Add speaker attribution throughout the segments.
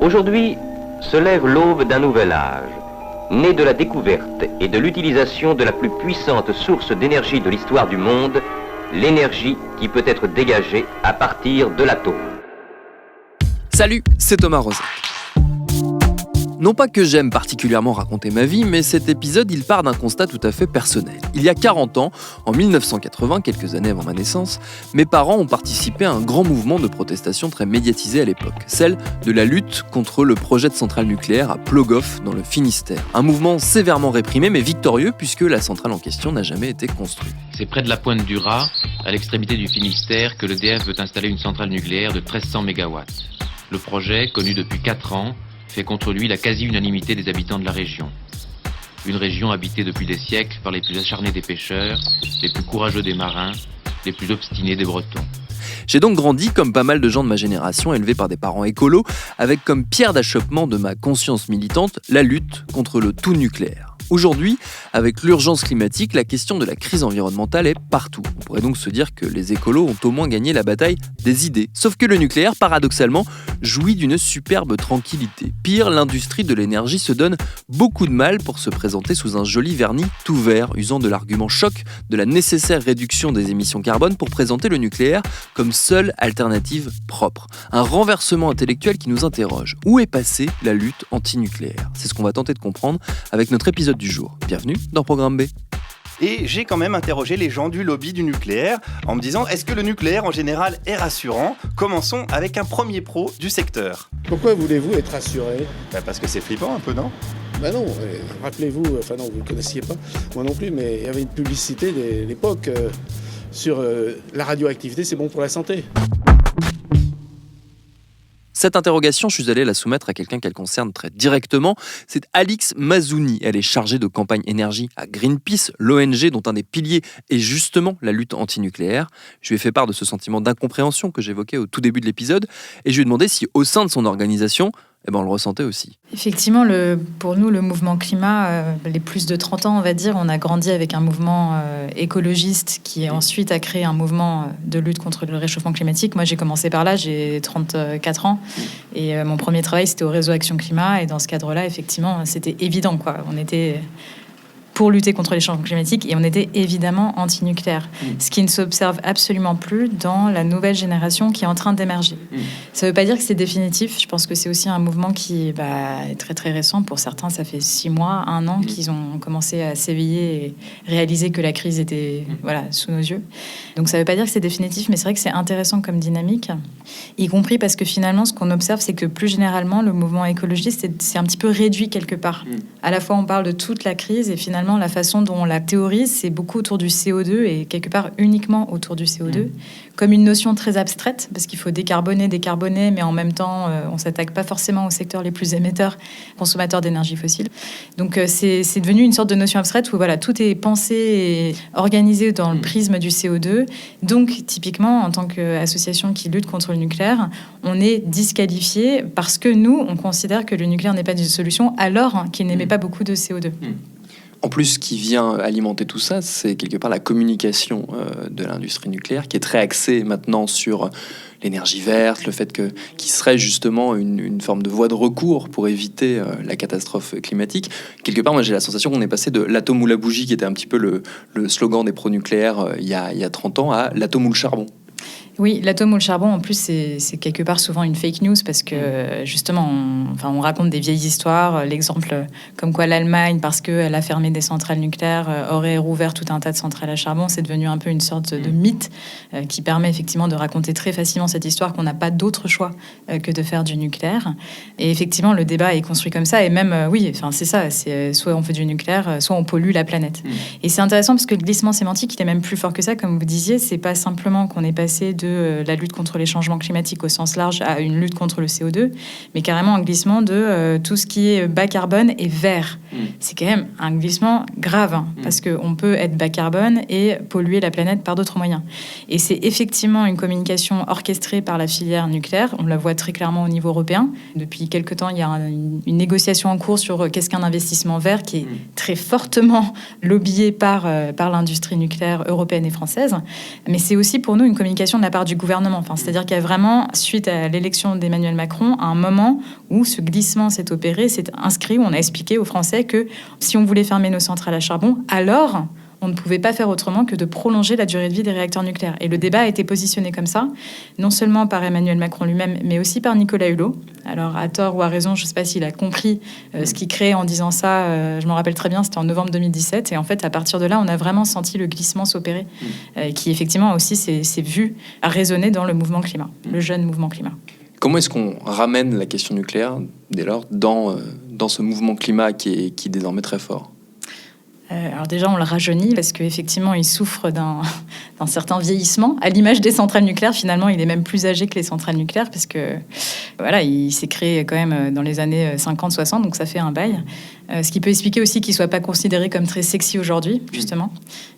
Speaker 1: Aujourd'hui se lève l'aube d'un nouvel âge, né de la découverte et de l'utilisation de la plus puissante source d'énergie de l'histoire du monde, l'énergie qui peut être dégagée à partir de l'atome.
Speaker 2: Salut, c'est Thomas Rozek. Non pas que j'aime particulièrement raconter ma vie, mais cet épisode, il part d'un constat tout à fait personnel. Il y a 40 ans, en 1980, quelques années avant ma naissance, mes parents ont participé à un grand mouvement de protestation très médiatisé à l'époque, celle de la lutte contre le projet de centrale nucléaire à Plogoff, dans le Finistère. Un mouvement sévèrement réprimé, mais victorieux, puisque la centrale en question n'a jamais été construite.
Speaker 3: C'est près de la pointe du Raz, à l'extrémité du Finistère, que l'EDF veut installer une centrale nucléaire de 1300 MW. Le projet, connu depuis 4 ans, fait contre lui la quasi-unanimité des habitants de la région. Une région habitée depuis des siècles par les plus acharnés des pêcheurs, les plus courageux des marins, les plus obstinés des Bretons.
Speaker 2: J'ai donc grandi, comme pas mal de gens de ma génération, élevé par des parents écolos, avec comme pierre d'achoppement de ma conscience militante, la lutte contre le tout nucléaire. Aujourd'hui, avec l'urgence climatique, la question de la crise environnementale est partout. On pourrait donc se dire que les écolos ont au moins gagné la bataille des idées. Sauf que le nucléaire, paradoxalement, jouit d'une superbe tranquillité. Pire, l'industrie de l'énergie se donne beaucoup de mal pour se présenter sous un joli vernis tout vert, usant de l'argument choc de la nécessaire réduction des émissions carbone pour présenter le nucléaire comme seule alternative propre. Un renversement intellectuel qui nous interroge. Où est passée la lutte anti-nucléaire ? C'est ce qu'on va tenter de comprendre avec notre épisode du jour. Bienvenue dans Programme B.
Speaker 4: Et j'ai quand même interrogé les gens du lobby du nucléaire en me disant, est-ce que le nucléaire en général est rassurant ? Commençons avec un premier pro du secteur.
Speaker 5: Pourquoi voulez-vous être rassuré ?
Speaker 4: Parce que c'est flippant un peu, non ?
Speaker 5: Non, rappelez-vous, enfin non, vous ne le connaissiez pas, moi non plus, mais il y avait une publicité de l'époque sur la radioactivité, c'est bon pour la santé.
Speaker 2: Cette interrogation, je suis allé la soumettre à quelqu'un qu'elle concerne très directement. C'est Alix Mazouni. Elle est chargée de campagne énergie à Greenpeace, l'ONG dont un des piliers est justement la lutte antinucléaire. Je lui ai fait part de ce sentiment d'incompréhension que j'évoquais au tout début de l'épisode et je lui ai demandé si au sein de son organisation, on le ressentait aussi.
Speaker 6: Effectivement, pour nous, le mouvement climat, les plus de 30 ans, on va dire, on a grandi avec un mouvement écologiste qui ensuite a créé un mouvement de lutte contre le réchauffement climatique. Moi, j'ai commencé par là, j'ai 34 ans et mon premier travail, c'était au réseau Action Climat. Et dans ce cadre-là, effectivement, c'était évident, quoi. On était pour lutter contre les changements climatiques et on était évidemment anti-nucléaire. Ce qui ne s'observe absolument plus dans la nouvelle génération qui est en train d'émerger. Ça ne veut pas dire que c'est définitif. Je pense que c'est aussi un mouvement qui est très très récent. Pour certains, ça fait 6 mois, 1 an qu'ils ont commencé à s'éveiller et réaliser que la crise était sous nos yeux. Donc ça ne veut pas dire que c'est définitif, mais c'est vrai que c'est intéressant comme dynamique, y compris parce que finalement, ce qu'on observe, c'est que plus généralement, le mouvement écologiste c'est un petit peu réduit quelque part. À la fois, on parle de toute la crise et finalement, la façon dont on la théorise, c'est beaucoup autour du CO2 et quelque part uniquement autour du CO2, comme une notion très abstraite, parce qu'il faut décarboner, mais en même temps, on ne s'attaque pas forcément aux secteurs les plus émetteurs, consommateurs d'énergie fossile. Donc, c'est devenu une sorte de notion abstraite où tout est pensé et organisé dans le prisme du CO2. Donc, typiquement, en tant qu'association qui lutte contre le nucléaire, on est disqualifié parce que nous, on considère que le nucléaire n'est pas une solution alors qu'il n'émet pas beaucoup de CO2.
Speaker 2: En plus, ce qui vient alimenter tout ça, c'est quelque part la communication de l'industrie nucléaire qui est très axée maintenant sur l'énergie verte, le fait qu'il serait justement une forme de voie de recours pour éviter la catastrophe climatique. Quelque part, moi, j'ai la sensation qu'on est passé de l'atome ou la bougie, qui était un petit peu le slogan des pro-nucléaires il y a 30 ans, à l'atome ou le charbon.
Speaker 6: Oui, l'atome ou le charbon, en plus, c'est quelque part souvent une fake news parce que, justement, on raconte des vieilles histoires. L'exemple comme quoi l'Allemagne, parce qu'elle a fermé des centrales nucléaires, aurait rouvert tout un tas de centrales à charbon. C'est devenu un peu une sorte de mythe qui permet effectivement de raconter très facilement cette histoire qu'on n'a pas d'autre choix que de faire du nucléaire. Et effectivement, le débat est construit comme ça. Et même, c'est ça. C'est soit on fait du nucléaire, soit on pollue la planète. Et c'est intéressant parce que le glissement sémantique, il est même plus fort que ça. Comme vous disiez, c'est pas simplement qu'on est passé de la lutte contre les changements climatiques au sens large à une lutte contre le CO2, mais carrément un glissement de tout ce qui est bas carbone et vert. C'est quand même un glissement grave, parce qu'on peut être bas carbone et polluer la planète par d'autres moyens. Et c'est effectivement une communication orchestrée par la filière nucléaire. On la voit très clairement au niveau européen. Depuis quelque temps, il y a une négociation en cours sur qu'est-ce qu'un investissement vert qui est très fortement lobbyé par l'industrie nucléaire européenne et française. Mais c'est aussi pour nous une communication de la part du gouvernement. Enfin, c'est-à-dire qu'il y a vraiment, suite à l'élection d'Emmanuel Macron, un moment où ce glissement s'est opéré, s'est inscrit, où on a expliqué aux Français que si on voulait fermer nos centrales à charbon, alors on ne pouvait pas faire autrement que de prolonger la durée de vie des réacteurs nucléaires. Et le débat a été positionné comme ça, non seulement par Emmanuel Macron lui-même, mais aussi par Nicolas Hulot. Alors, à tort ou à raison, je ne sais pas s'il a compris ce qu'il crée en disant ça. Je m'en rappelle très bien, c'était en novembre 2017. Et en fait, à partir de là, on a vraiment senti le glissement s'opérer, qui effectivement aussi s'est vu à résonner dans le mouvement climat, le jeune mouvement climat.
Speaker 2: Comment est-ce qu'on ramène la question nucléaire, dès lors, dans ce mouvement climat qui est désormais très fort ?
Speaker 6: Alors déjà, on le rajeunit parce qu'effectivement, il souffre d'un certain vieillissement. À l'image des centrales nucléaires, finalement, il est même plus âgé que les centrales nucléaires parce que voilà, il s'est créé quand même dans les années 50-60, donc ça fait un bail. Ce qui peut expliquer aussi qu'il ne soit pas considéré comme très sexy aujourd'hui, justement.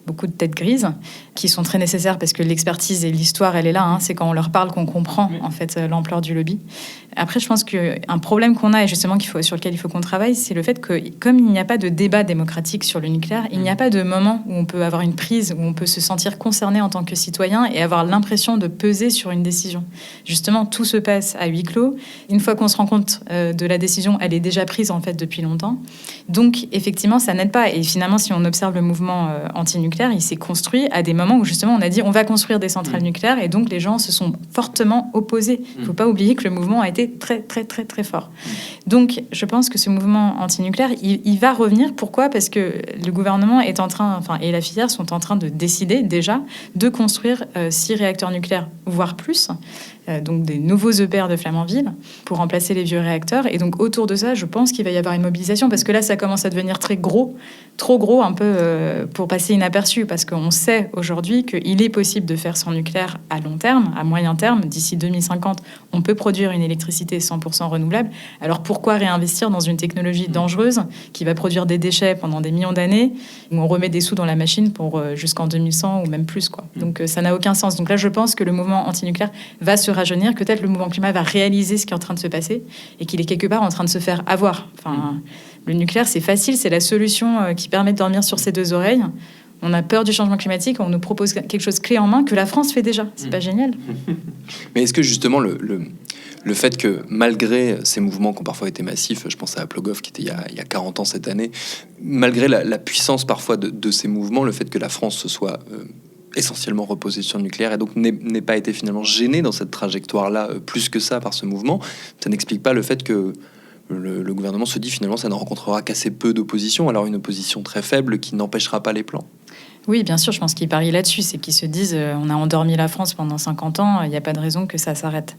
Speaker 6: Beaucoup de têtes grises qui sont très nécessaires parce que l'expertise et l'histoire, elle est là. C'est quand on leur parle qu'on comprend en fait l'ampleur du lobby. Après, je pense qu'un problème qu'on a et justement sur lequel il faut qu'on travaille, c'est le fait que comme il n'y a pas de débat démocratique sur le nucléaire, il n'y a pas de moment où on peut avoir une prise, où on peut se sentir concerné en tant que citoyen et avoir l'impression de peser sur une décision. Justement, tout se passe à huis clos. Une fois qu'on se rend compte de la décision, elle est déjà prise en fait depuis longtemps. Donc, effectivement, ça n'aide pas. Et finalement, si on observe le mouvement anti-nucléaire, il s'est construit à des moments où justement on a dit on va construire des centrales nucléaires et donc les gens se sont fortement opposés. Il ne faut pas oublier que le mouvement a été très, très, très, très fort. Donc, je pense que ce mouvement anti-nucléaire, il va revenir. Pourquoi ? Parce que le gouvernement est en train, et la filière sont en train de décider déjà de construire 6 réacteurs nucléaires, voire plus. Donc des nouveaux EPR de Flamanville pour remplacer les vieux réacteurs. Et donc autour de ça, je pense qu'il va y avoir une mobilisation parce que là, ça commence à devenir très gros, trop gros un peu pour passer inaperçu parce qu'on sait aujourd'hui qu'il est possible de faire son nucléaire à long terme, à moyen terme. D'ici 2050, on peut produire une électricité 100% renouvelable. Alors pourquoi réinvestir dans une technologie dangereuse qui va produire des déchets pendant des millions d'années où on remet des sous dans la machine pour jusqu'en 2100 ou même plus, quoi. Donc ça n'a aucun sens. Donc là, je pense que le mouvement anti-nucléaire va se rajeunir, que peut-être le mouvement climat va réaliser ce qui est en train de se passer et qu'il est quelque part en train de se faire avoir. Enfin, le nucléaire, c'est facile, c'est la solution qui permet de dormir sur ses 2 oreilles. On a peur du changement climatique, on nous propose quelque chose clé en main que la France fait déjà. C'est pas génial.
Speaker 2: Mais est-ce que justement le fait que malgré ces mouvements qui ont parfois été massifs, je pense à Plogoff qui était il y a 40 ans cette année, malgré la puissance parfois de ces mouvements, le fait que la France se soit essentiellement reposée sur le nucléaire et donc n'ait pas été finalement gênée dans cette trajectoire-là plus que ça par ce mouvement, ça n'explique pas le fait que le gouvernement se dit finalement ça ne rencontrera qu'assez peu d'opposition, alors une opposition très faible qui n'empêchera pas les plans.
Speaker 6: Oui, bien sûr, je pense qu'ils parient là-dessus. C'est qu'ils se disent on a endormi la France pendant 50 ans, il n'y a pas de raison que ça s'arrête.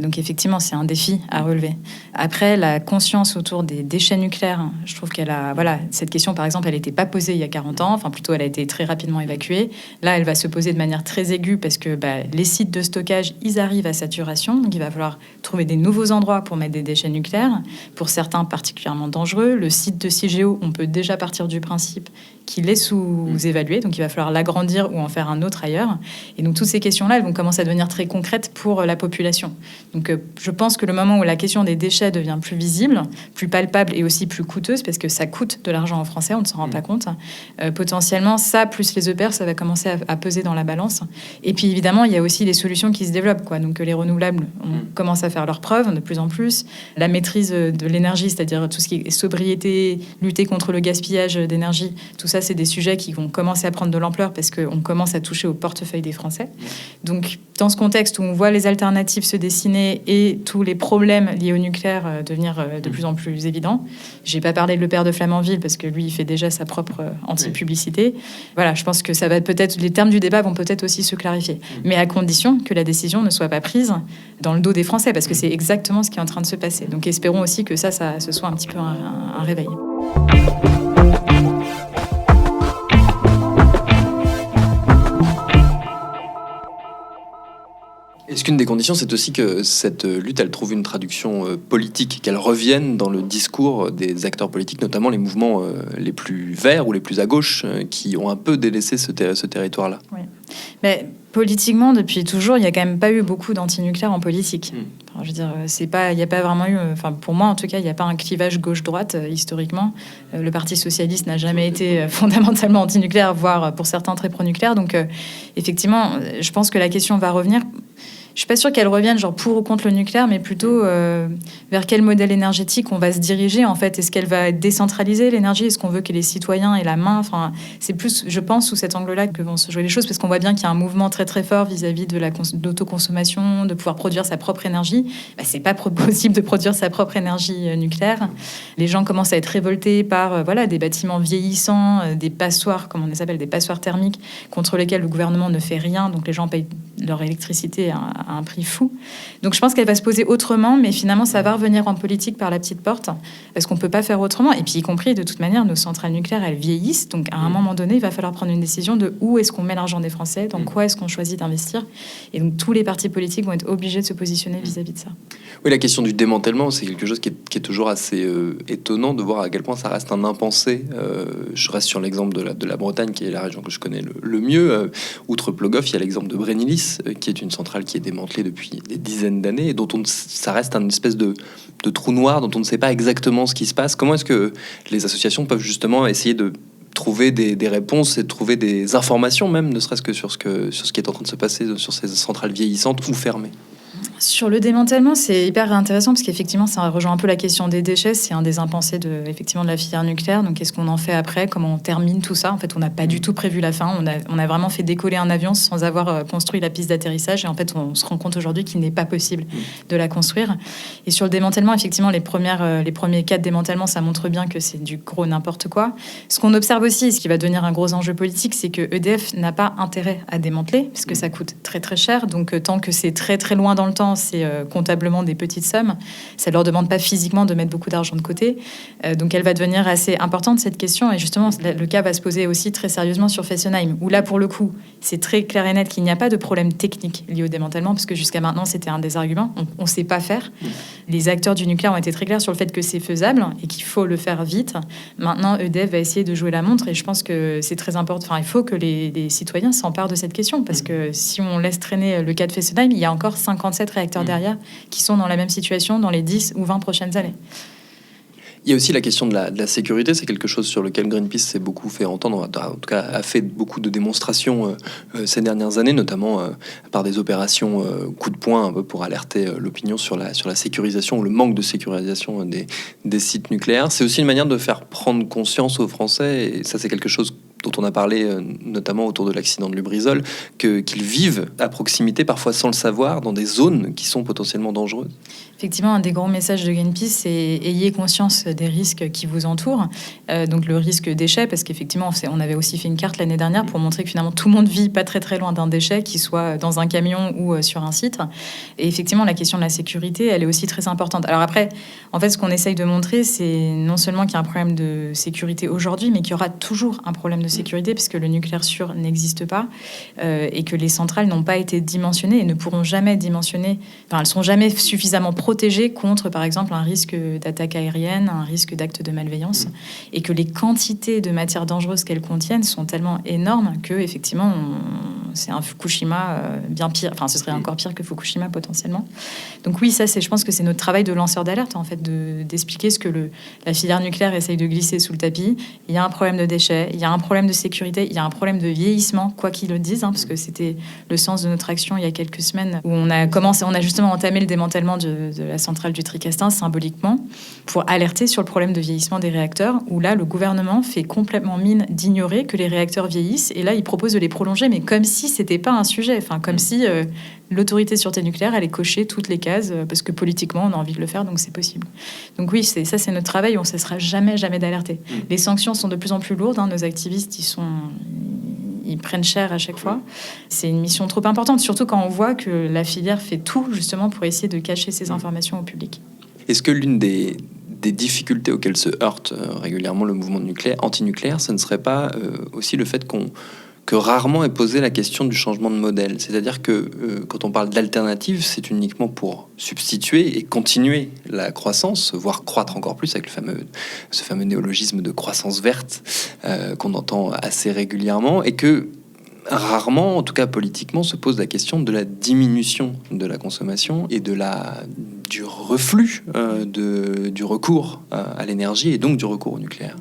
Speaker 6: Donc effectivement, c'est un défi à relever. Après, la conscience autour des déchets nucléaires, je trouve qu'elle a... Voilà, cette question, par exemple, elle n'était pas posée il y a 40 ans. Enfin, plutôt, elle a été très rapidement évacuée. Là, elle va se poser de manière très aiguë parce que les sites de stockage, ils arrivent à saturation. Donc, il va falloir trouver des nouveaux endroits pour mettre des déchets nucléaires. Pour certains, particulièrement dangereux. Le site de Cigéo, on peut déjà partir du principe qu'il est sous-évalué, donc il va falloir l'agrandir ou en faire un autre ailleurs. Et donc toutes ces questions-là, elles vont commencer à devenir très concrètes pour la population. Donc je pense que le moment où la question des déchets devient plus visible, plus palpable et aussi plus coûteuse, parce que ça coûte de l'argent aux Français, on ne s'en rend pas compte, potentiellement ça, plus les EPR, ça va commencer à peser dans la balance. Et puis évidemment, il y a aussi les solutions qui se développent, quoi. Donc les renouvelables, on commence à faire leurs preuves de plus en plus. La maîtrise de l'énergie, c'est-à-dire tout ce qui est sobriété, lutter contre le gaspillage d'énergie, tout ça, c'est des sujets qui vont commencer à prendre de l'ampleur parce qu'on commence à toucher au portefeuille des Français. Donc, dans ce contexte où on voit les alternatives se dessiner et tous les problèmes liés au nucléaire devenir de plus en plus évidents, j'ai pas parlé de l'EPR de Flamanville parce que lui, il fait déjà sa propre anti-publicité. Voilà, je pense que ça va peut-être, les termes du débat vont peut-être aussi se clarifier, mais à condition que la décision ne soit pas prise dans le dos des Français, parce que c'est exactement ce qui est en train de se passer. Donc, espérons aussi que ça ce soit un petit peu un réveil.
Speaker 2: Est-ce qu'une des conditions, c'est aussi que cette lutte, elle trouve une traduction politique, qu'elle revienne dans le discours des acteurs politiques, notamment les mouvements les plus verts ou les plus à gauche, qui ont un peu délaissé ce territoire-là?
Speaker 6: Oui. Mais Politiquement, depuis toujours, il n'y a quand même pas eu beaucoup d'antinucléaires en politique. Enfin, je veux dire, il n'y a pas vraiment eu... Enfin, pour moi, en tout cas, il n'y a pas un clivage gauche-droite, historiquement. Le Parti socialiste n'a jamais été fondamentalement antinucléaire, voire pour certains très pro-nucléaire. Donc, effectivement, je pense que la question va revenir... Je suis pas sûre qu'elle revienne genre pour ou contre le nucléaire, mais plutôt vers quel modèle énergétique on va se diriger en fait. Est-ce qu'elle va décentraliser l'énergie? Est-ce qu'on veut que les citoyens aient la main? Enfin, c'est plus, je pense, sous cet angle-là que vont se jouer les choses, parce qu'on voit bien qu'il y a un mouvement très très fort vis-à-vis de l'autoconsommation, de pouvoir produire sa propre énergie. C'est pas possible de produire sa propre énergie nucléaire. Les gens commencent à être révoltés par des bâtiments vieillissants, des passoires, comme on les appelle, des passoires thermiques, contre lesquelles le gouvernement ne fait rien. Donc les gens payent leur électricité à un prix fou. Donc je pense qu'elle va se poser autrement, mais finalement ça va revenir en politique par la petite porte, parce qu'on peut pas faire autrement. Et puis y compris, de toute manière, nos centrales nucléaires, elles vieillissent, donc à un moment donné, il va falloir prendre une décision de où est-ce qu'on met l'argent des Français, dans quoi est-ce qu'on choisit d'investir. Et donc tous les partis politiques vont être obligés de se positionner vis-à-vis de ça.
Speaker 2: Oui, la question du démantèlement, c'est quelque chose qui est toujours assez étonnant de voir à quel point ça reste un impensé. Je reste sur l'exemple de la Bretagne, qui est la région que je connais le mieux. Outre Plogoff, il y a l'exemple de Brennilis, qui est une centrale qui est démantelée depuis des dizaines d'années, et dont ça reste un espèce de trou noir, dont on ne sait pas exactement ce qui se passe. Comment est-ce que les associations peuvent justement essayer de trouver des réponses et de trouver des informations, même ne serait-ce que sur ce qui est en train de se passer sur ces centrales vieillissantes ou fermées?
Speaker 6: Sur le démantèlement, c'est hyper intéressant parce qu'effectivement, ça rejoint un peu la question des déchets. C'est un des impensés de la filière nucléaire. Donc, qu'est-ce qu'on en fait après? Comment on termine tout ça? En fait, on n'a pas du tout prévu la fin. On a vraiment fait décoller un avion sans avoir construit la piste d'atterrissage. Et en fait, on se rend compte aujourd'hui qu'il n'est pas possible de la construire. Et sur le démantèlement, effectivement, les premiers cas de démantèlement, ça montre bien que c'est du gros n'importe quoi. Ce qu'on observe aussi, ce qui va devenir un gros enjeu politique, c'est que EDF n'a pas intérêt à démanteler parce que ça coûte très très cher. Donc, tant que c'est très très loin dans le temps, c'est comptablement des petites sommes. Ça ne leur demande pas physiquement de mettre beaucoup d'argent de côté. Donc elle va devenir assez importante, cette question. Et justement, le cas va se poser aussi très sérieusement sur Fessenheim, où là, pour le coup, c'est très clair et net qu'il n'y a pas de problème technique lié au démantèlement, parce que jusqu'à maintenant, c'était un des arguments. On ne sait pas faire. Les acteurs du nucléaire ont été très clairs sur le fait que c'est faisable et qu'il faut le faire vite. Maintenant, EDF va essayer de jouer la montre, et je pense que c'est très important. Enfin, il faut que les citoyens s'emparent de cette question, parce que si on laisse traîner le cas de Fessenheim, il y a encore 57 réacteurs derrière qui sont dans la même situation dans les 10 ou 20 prochaines années.
Speaker 2: Il y a aussi la question de la sécurité. C'est quelque chose sur lequel Greenpeace s'est beaucoup fait entendre, en tout cas a fait beaucoup de démonstrations ces dernières années, notamment par des opérations coup de poing, un peu pour alerter l'opinion sur la sécurisation ou le manque de sécurisation des sites nucléaires. C'est aussi une manière de faire prendre conscience aux Français, et ça c'est quelque chose dont on a parlé notamment autour de l'accident de Lubrizol, qu'ils vivent à proximité, parfois sans le savoir, dans des zones qui sont potentiellement dangereuses.
Speaker 6: Effectivement, un des gros messages de Greenpeace, c'est ayez conscience des risques qui vous entourent. Donc le risque déchet, parce qu'effectivement, on avait aussi fait une carte l'année dernière pour montrer que finalement tout le monde vit pas très très loin d'un déchet, qu'il soit dans un camion ou sur un site. Et effectivement, la question de la sécurité, elle est aussi très importante. Alors après, en fait, ce qu'on essaye de montrer, c'est non seulement qu'il y a un problème de sécurité aujourd'hui, mais qu'il y aura toujours un problème de sécurité, puisque le nucléaire sûr n'existe pas, et que les centrales n'ont pas été dimensionnées et ne pourront jamais dimensionner, enfin, elles sont jamais suffisamment protégées contre, par exemple, un risque d'attaque aérienne, un risque d'acte de malveillance, et que les quantités de matières dangereuses qu'elles contiennent sont tellement énormes que, effectivement, c'est un Fukushima bien pire, enfin, ce serait encore pire que Fukushima potentiellement. Donc oui, ça, je pense que c'est notre travail de lanceur d'alerte, en fait, d'expliquer ce que la filière nucléaire essaye de glisser sous le tapis. Il y a un problème de déchets, il y a un problème de sécurité, il y a un problème de vieillissement, quoi qu'ils le disent, parce que c'était le sens de notre action il y a quelques semaines, où on a justement entamé le démantèlement de la centrale du Tricastin symboliquement, pour alerter sur le problème de vieillissement des réacteurs, où là, le gouvernement fait complètement mine d'ignorer que les réacteurs vieillissent, et là, il propose de les prolonger, mais comme si c'était pas un sujet, enfin, comme si l'autorité de sûreté nucléaire allait cocher toutes les cases, parce que politiquement, on a envie de le faire, donc c'est possible. Donc oui, c'est notre travail, on ne cessera jamais d'alerter. Les sanctions sont de plus en plus lourdes, nos activistes, ils prennent cher à chaque fois. C'est une mission trop importante, surtout quand on voit que la filière fait tout, justement, pour essayer de cacher ces informations au public.
Speaker 2: Est-ce que l'une des difficultés auxquelles se heurte régulièrement le mouvement antinucléaire, ce ne serait pas aussi le fait que rarement est posée la question du changement de modèle? C'est-à-dire que quand on parle d'alternative, c'est uniquement pour substituer et continuer la croissance, voire croître encore plus avec ce fameux néologisme de croissance verte qu'on entend assez régulièrement, et que rarement, en tout cas politiquement, se pose la question de la diminution de la consommation et du reflux du recours à l'énergie et donc du recours au nucléaire.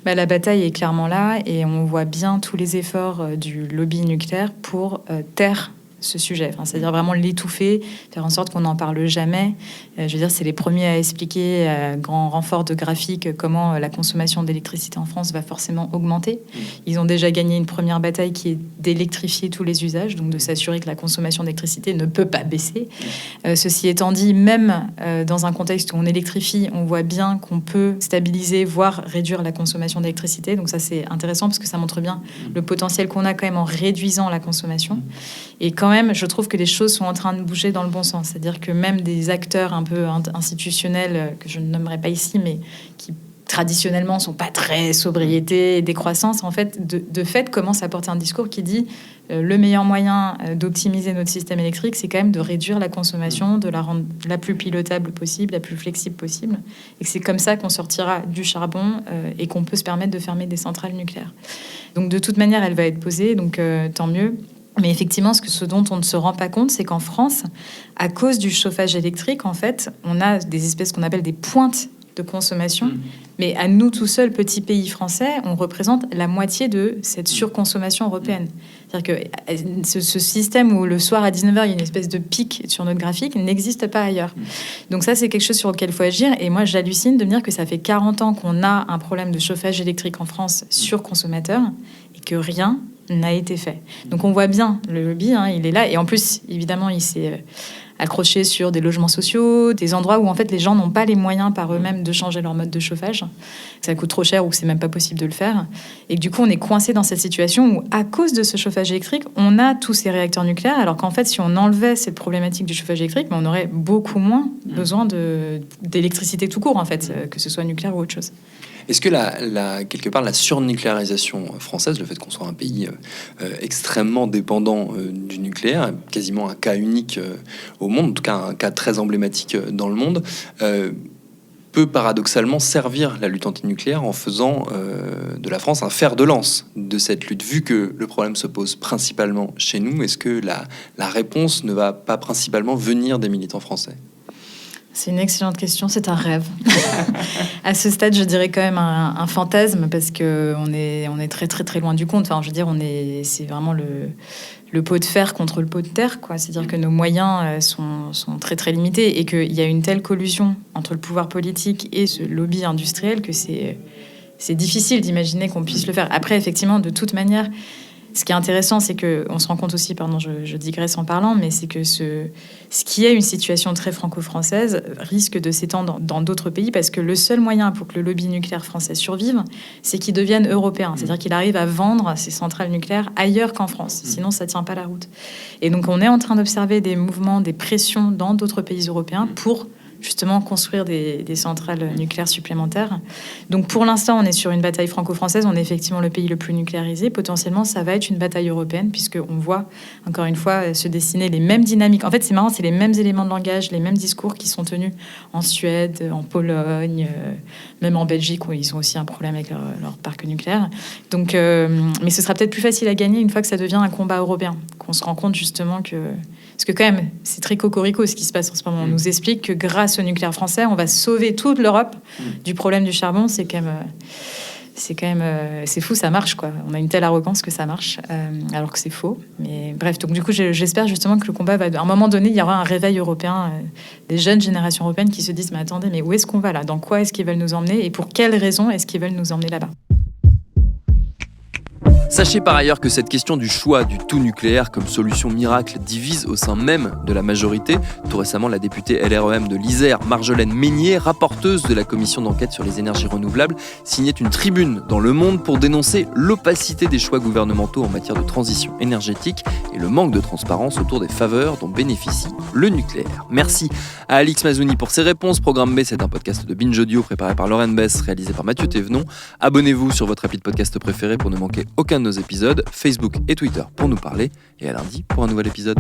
Speaker 6: Ouais. La bataille est clairement là et on voit bien tous les efforts du lobby nucléaire pour taire ce sujet, c'est-à-dire vraiment l'étouffer, faire en sorte qu'on n'en parle jamais. Je veux dire, c'est les premiers à expliquer à grand renfort de graphique comment la consommation d'électricité en France va forcément augmenter. Ils ont déjà gagné une première bataille qui est d'électrifier tous les usages, donc de s'assurer que la consommation d'électricité ne peut pas baisser. Ceci étant dit, même dans un contexte où on électrifie, on voit bien qu'on peut stabiliser, voire réduire la consommation d'électricité. Donc ça, c'est intéressant parce que ça montre bien le potentiel qu'on a quand même en réduisant la consommation. Et quand même, je trouve que les choses sont en train de bouger dans le bon sens. C'est-à-dire que même des acteurs un peu institutionnels, que je ne nommerai pas ici, mais qui traditionnellement ne sont pas très sobriété et décroissance, en fait, de fait, commencent à porter un discours qui dit le meilleur moyen d'optimiser notre système électrique, c'est quand même de réduire la consommation, de la rendre la plus pilotable possible, la plus flexible possible. Et que c'est comme ça qu'on sortira du charbon et qu'on peut se permettre de fermer des centrales nucléaires. Donc, de toute manière, elle va être posée, donc tant mieux. Mais effectivement, ce dont on ne se rend pas compte, c'est qu'en France, à cause du chauffage électrique, en fait, on a des espèces qu'on appelle des pointes de consommation. Mais à nous tout seuls, petits pays français, on représente la moitié de cette surconsommation européenne. C'est-à-dire que ce système où le soir à 19h, il y a une espèce de pic sur notre graphique n'existe pas ailleurs. Donc ça, c'est quelque chose sur lequel il faut agir. Et moi, j'hallucine de me dire que ça fait 40 ans qu'on a un problème de chauffage électrique en France sur consommateur et que rien n'a été fait. Donc on voit bien le lobby, il est là. Et en plus, évidemment, il s'est accroché sur des logements sociaux, des endroits où en fait les gens n'ont pas les moyens par eux-mêmes de changer leur mode de chauffage. Ça coûte trop cher ou que c'est même pas possible de le faire. Et du coup, on est coincé dans cette situation où, à cause de ce chauffage électrique, on a tous ces réacteurs nucléaires, alors qu'en fait, si on enlevait cette problématique du chauffage électrique, on aurait beaucoup moins besoin d'électricité tout court, en fait, que ce soit nucléaire ou autre chose.
Speaker 2: Est-ce que quelque part la surnucléarisation française, le fait qu'on soit un pays extrêmement dépendant du nucléaire, quasiment un cas unique au monde, en tout cas un cas très emblématique dans le monde, peut paradoxalement servir la lutte antinucléaire en faisant de la France un fer de lance de cette lutte? Vu que le problème se pose principalement chez nous, est-ce que la réponse ne va pas principalement venir des militants français?
Speaker 6: C'est une excellente question, c'est un rêve. À ce stade, je dirais quand même un fantasme, parce qu'on est très très très loin du compte. Enfin, je veux dire, c'est vraiment le pot de fer contre le pot de terre, quoi. C'est-à-dire que nos moyens sont très très limités et qu'il y a une telle collusion entre le pouvoir politique et ce lobby industriel que c'est difficile d'imaginer qu'on puisse le faire. Après, effectivement, de toute manière, ce qui est intéressant, c'est qu'on se rend compte aussi, je digresse en parlant, mais c'est que ce qui est une situation très franco-française risque de s'étendre dans d'autres pays, parce que le seul moyen pour que le lobby nucléaire français survive, c'est qu'il devienne européen. C'est-à-dire qu'il arrive à vendre ses centrales nucléaires ailleurs qu'en France. Sinon, ça ne tient pas la route. Et donc, on est en train d'observer des mouvements, des pressions dans d'autres pays européens pour justement construire des centrales nucléaires supplémentaires. Donc pour l'instant, on est sur une bataille franco-française. On est effectivement le pays le plus nucléarisé. Potentiellement, ça va être une bataille européenne, puisqu'on voit, encore une fois, se dessiner les mêmes dynamiques. En fait, c'est marrant, c'est les mêmes éléments de langage, les mêmes discours qui sont tenus en Suède, en Pologne, même en Belgique, où ils ont aussi un problème avec leur parc nucléaire. Donc, mais ce sera peut-être plus facile à gagner une fois que ça devient un combat européen, qu'on se rend compte justement que... Parce que quand même, c'est très cocorico ce qui se passe en ce moment. On nous explique que grâce au nucléaire français, on va sauver toute l'Europe du problème du charbon. C'est fou, ça marche, quoi. On a une telle arrogance que ça marche, alors que c'est faux. Mais bref, donc du coup, j'espère justement que le combat va... À un moment donné, il y aura un réveil européen, des jeunes générations européennes qui se disent « Mais attendez, mais où est-ce qu'on va là? Dans quoi est-ce qu'ils veulent nous emmener? Et pour quelles raisons est-ce qu'ils veulent nous emmener là-bas ?»
Speaker 2: Sachez par ailleurs que cette question du choix du tout nucléaire comme solution miracle divise au sein même de la majorité. Tout récemment, la députée LREM de l'Isère, Marjolaine Meignier, rapporteuse de la commission d'enquête sur les énergies renouvelables, signait une tribune dans Le Monde pour dénoncer l'opacité des choix gouvernementaux en matière de transition énergétique et le manque de transparence autour des faveurs dont bénéficie le nucléaire. Merci à Alix Mazouni pour ses réponses. Programme B, c'est un podcast de Binge Audio préparé par Lauren Bess, réalisé par Mathieu Thévenon. Abonnez-vous sur votre appli de podcast préféré pour ne manquer aucun de nos épisodes, Facebook et Twitter pour nous parler, et à lundi pour un nouvel épisode.